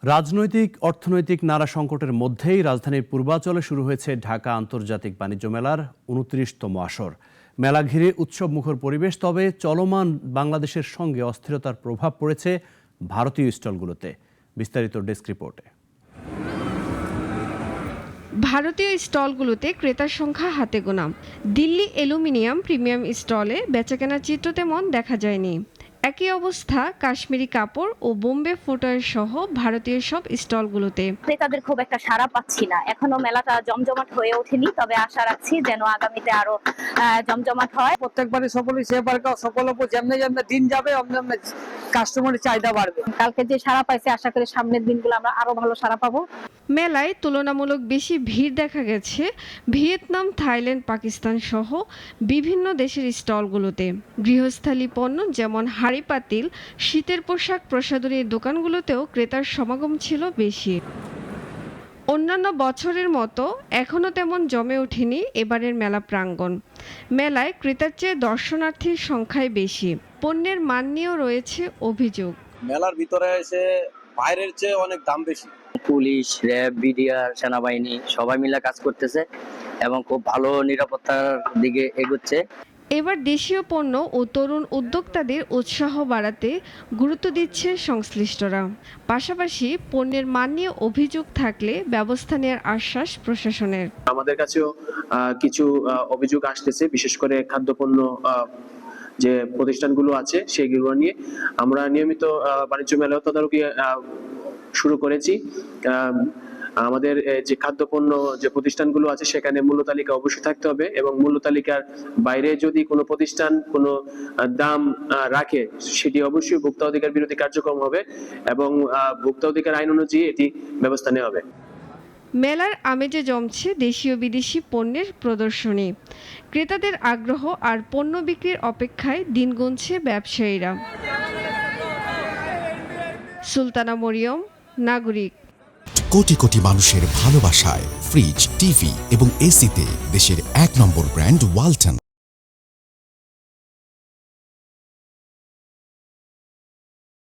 রাজনৈতিক অর্থনৈতিক নানা সংকটের মধ্যেই রাজধানীর পূর্বাঞ্চলে শুরু হয়েছে ঢাকা আন্তর্জাতিক বাণিজ্য মেলার ২৯তম আসর। মেলা ঘিরে উৎসব মুখর পরিবেশ, তবে চলমান বাংলাদেশের সঙ্গে অস্থিরতার প্রভাব পড়েছে ভারতীয় স্টলগুলোতে। বিস্তারিত ডেস্ক রিপোর্টে। ভারতীয় স্টলগুলোতে ক্রেতার সংখ্যা হাতে গোনা। দিল্লি অ্যালুমিনিয়াম প্রিমিয়াম স্টলে বেচাকেনার চিত্র তেমন দেখা যায়নি। একই অবস্থা কাশ্মীরি কাপড় ও বোম্বে ফুটওয়্যার সহ ভারতীয় সব স্টলগুলোতে। ক্রেতাদের খুব একটা সাড়া পাচ্ছি না, এখনো মেলাটা জমজমাট হয়ে ওঠেনি, তবে আশা রাখছি যেন আগামীতে আরো জমজমাট হয়। প্রত্যেকবারই সকলের উপর যেমনি দিন যাবে কাস্টমারের চাহিদা বাড়বে। কালকে যে সাড়া পাইছে, আশা করি সামনের দিনগুলো আমরা আরো ভালো সাড়া পাবো। মেলায় তুলনামূলক বেশি ভিড় দেখা গেছে ভিয়েতনাম, থাইল্যান্ড, পাকিস্তান সহ বিভিন্ন দেশের স্টলগুলোতে। গৃহস্থালী পণ্য যেমন হাঁড়ি পাতিল, শীতের পোশাক, প্রসাধনীর দোকানগুলোতেও ক্রেতার সমাগম ছিল বেশি। অন্যান্য বছরের মতো এখনও তেমন জমে ওঠেনি এবারের মেলা প্রাঙ্গণ। মেলায় ক্রেতার চেয়ে দর্শনার্থীর সংখ্যাই বেশি। পণ্যের মান নিয়েও রয়েছে অভিযোগ। মেলার ভিতরে এসে বাইরের চেয়ে অনেক দাম বেশি। পুলিশ, র্যাব, বিডিআর, সেনাবাহিনী সবাই মিলে কাজ করতেছে এবং খুব ভালো নিরাপত্তার দিকে এগোচ্ছে। এবার দেশীয় পণ্য ও তরুণ উদ্যোক্তাদের উৎসাহ বাড়াতে গুরুত্ব দিচ্ছে সংশ্লিষ্টরা। পাশাপাশি পণ্যের মান নিয়ে অভিযোগ থাকলে ব্যবস্থা নেওয়ার আশ্বাস প্রশাসনের। আমাদের কাছেও কিছু অভিযোগ আসতেছে, বিশেষ করে খাদ্যপণ্য যে প্রতিষ্ঠানগুলো আছে সেগুলো নিয়ে আমরা নিয়মিত বাণিজ্য মেলা তদারকি শুরু করেছি। আমাদের যে খাদ্যপণ্য যে প্রতিষ্ঠানগুলো আছে সেখানে মূল্য তালিকা অবশ্যই থাকতে হবে, এবং মূল্য তালিকার বাইরে যদি কোনো প্রতিষ্ঠান কোনো দাম রাখে সেটি অবশ্যই ভোক্তা অধিকার বিরোধী কার্যক্রম হবে এবং ভোক্তা অধিকার আইন অনুযায়ী এটি ব্যবস্থা নেওয়া হবে। মেলার আমেজে জমছে দেশীয় বিদেশি পণ্যের প্রদর্শনী। ক্রেতাদের আগ্রহ আর পণ্য বিক্রির অপেক্ষায় দিন গুনছে ব্যবসায়ীরা। সুলতানা মরিয়ম, নাগরিক। কোটি কোটি মানুষের ভালোবাসায় ফ্রিজ, টিভি এবং এসিতে দেশের ১ নম্বর ব্র্যান্ড ওয়ালটন।